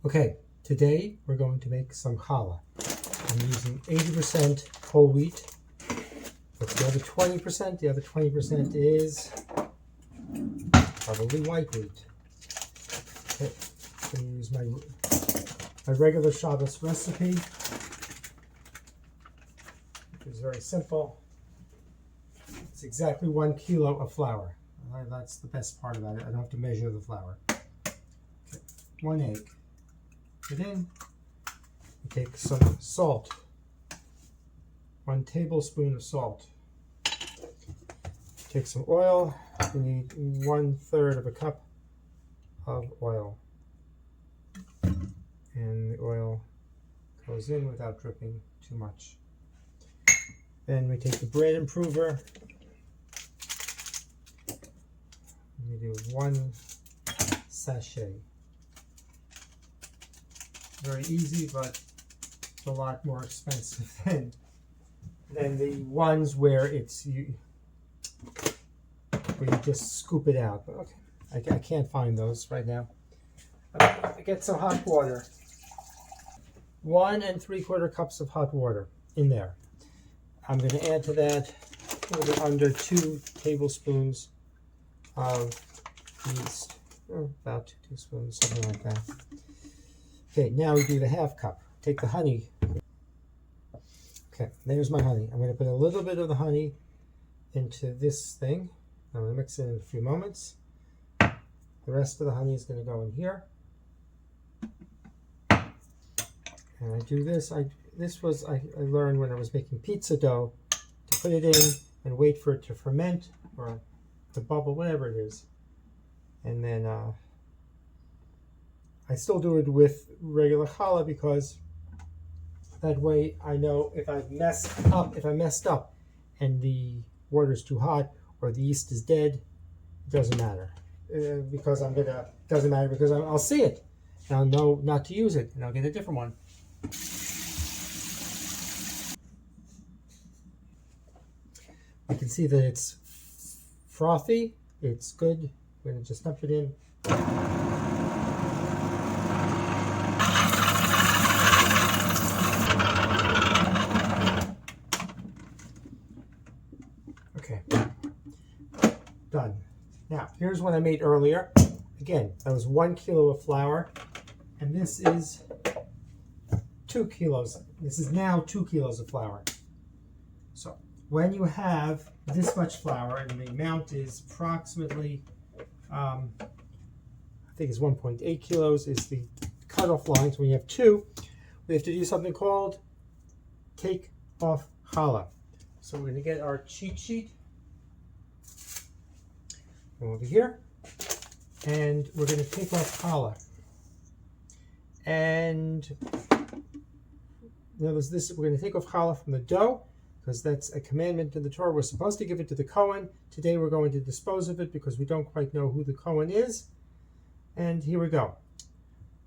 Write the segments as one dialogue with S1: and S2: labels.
S1: Okay, today we're going to make some challah. I'm using 80% whole wheat. What's the other 20%? The other 20% is probably white wheat. Okay, I'm going to use my regular Shabbos recipe, which is very simple. It's exactly 1 kilo of flour. That's the best part about it. I don't have to measure the flour. Okay, 1 egg. Put in. We take some salt. 1 tablespoon of salt. Take some oil. We need 1/3 of a cup of oil. And the oil goes in without dripping too much. Then we take the bread improver. We do 1 sachet. Very easy, but it's a lot more expensive than the ones where you just scoop it out. But okay, I can't find those right now. I get some hot water. 1 3/4 cups of hot water in there. I'm going to add to that a little bit under 2 tablespoons of yeast. About 2 teaspoons, something like that. Okay, now we do the 1/2 cup. Take the honey. Okay, there's my honey. I'm going to put a little bit of the honey into this thing. I'm going to mix it in a few moments. The rest of the honey is going to go in here. And I do this. I learned when I was making pizza dough to put it in and wait for it to ferment or to bubble, whatever it is. And then I still do it with regular challah because that way I know if I messed up and the water is too hot or the yeast is dead, it doesn't matter. Doesn't matter because I'll see it and I'll know not to use it and I'll get a different one. You can see that it's frothy, it's good. We're going to just dump it in. Okay, done. Now, here's what I made earlier. Again, that was 1 kilo of flour, and this is 2 kilos. This is now 2 kilos of flour. So, when you have this much flour, and the amount is approximately, I think it's 1.8 kilos is the cutoff line. So when you have 2, we have to do something called take off challah. So we're going to get our cheat sheet over here, and we're going to take off challah. And we're going to take off challah from the dough because that's a commandment in the Torah. We're supposed to give it to the Kohen. Today we're going to dispose of it because we don't quite know who the Kohen is. And here we go.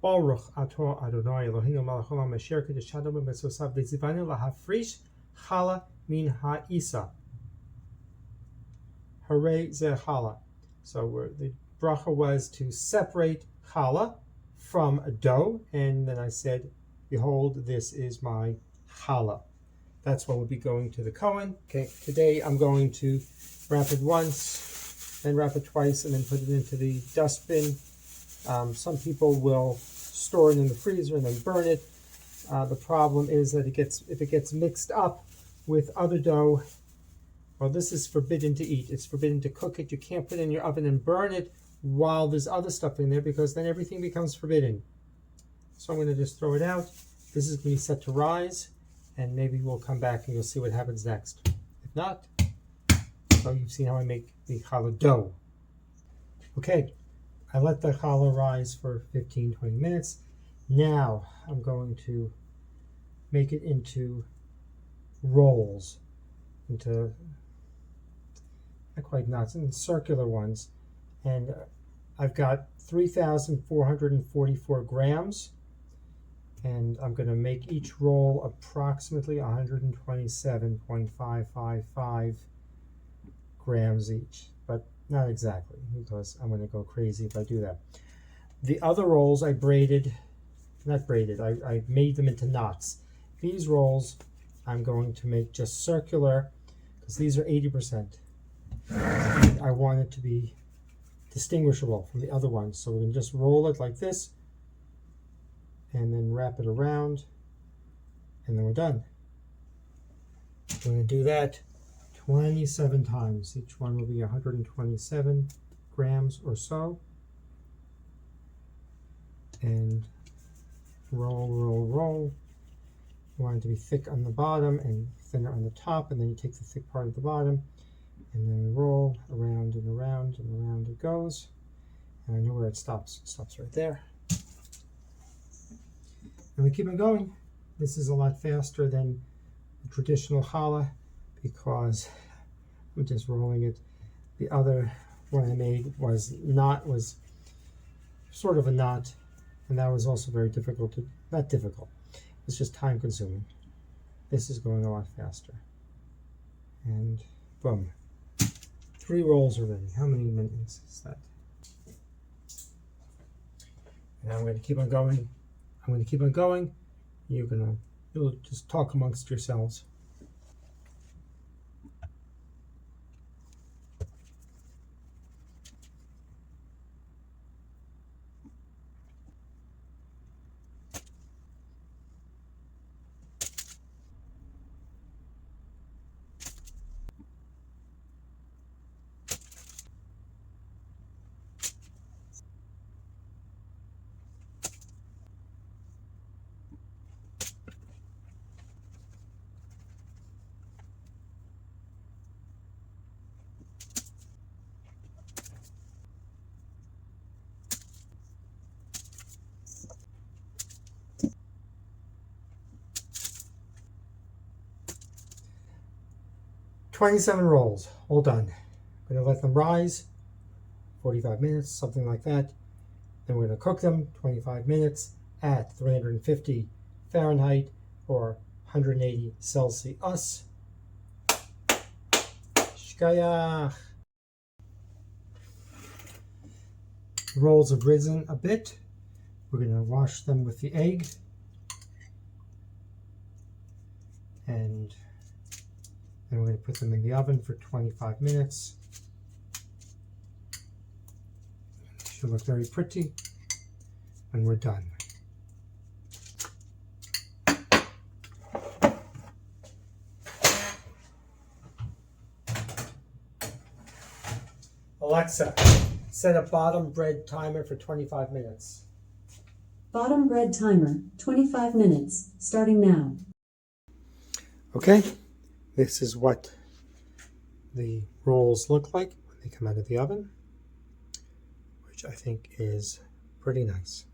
S1: Baruch atah Adonai Eloheinu melech haolam asher kedeshanu b'mitzosav v'tzivanu lahafrish challah min ha'isa. Hooray ze challah. So the bracha was to separate challah from a dough, and then I said, behold, this is my challah. That's what will be going to the Kohen. Okay, today I'm going to wrap it once, then wrap it twice, and then put it into the dustbin. Some people will store it in the freezer and then burn it. The problem is that if it gets mixed up with other dough, well, this is forbidden to eat. It's forbidden to cook it. You can't put it in your oven and burn it while there's other stuff in there because then everything becomes forbidden. So I'm going to just throw it out. This is going to be set to rise, and maybe we'll come back and you'll see what happens next. If not, so you've seen how I make the challah dough. Okay, I let the challah rise for 15-20 minutes. Now I'm going to make it into rolls, into not quite nuts, and circular ones. And I've got 3,444 grams. And I'm going to make each roll approximately 127.555 grams each, but not exactly because I'm going to go crazy if I do that. The other rolls I braided not braided. I made them into knots. These rolls I'm going to make just circular because these are 80%. I want it to be distinguishable from the other ones. So we're going to just roll it like this and then wrap it around, and then we're done. We're going to do that 27 times. Each one will be 127 grams or so. And roll, roll, roll. You want it to be thick on the bottom and thinner on the top, and then you take the thick part of the bottom, and then roll around and around and around it goes. And I know where it stops. It stops right there. And we keep on going. This is a lot faster than the traditional challah because I'm just rolling it. The other one I made was sort of a knot, and that was also very difficult to, not difficult, it's just time consuming. This is going a lot faster. And boom. 3 rolls already. How many minutes is that? And I'm going to keep on going. I'm going to keep on going. You'll just talk amongst yourselves. $27 rolls, all done. I'm going to let them rise 45 minutes, something like that. Then we're going to cook them 25 minutes at 350 Fahrenheit or 180 Celsius. Shkayach. The rolls have risen a bit. We're going to wash them with the egg. And then we're going to put them in the oven for 25 minutes. Should look very pretty when we're done. Alexa, set a bottom bread timer for 25 minutes.
S2: Bottom bread timer, 25 minutes, starting now.
S1: Okay, this is what the rolls look like when they come out of the oven, which I think is pretty nice.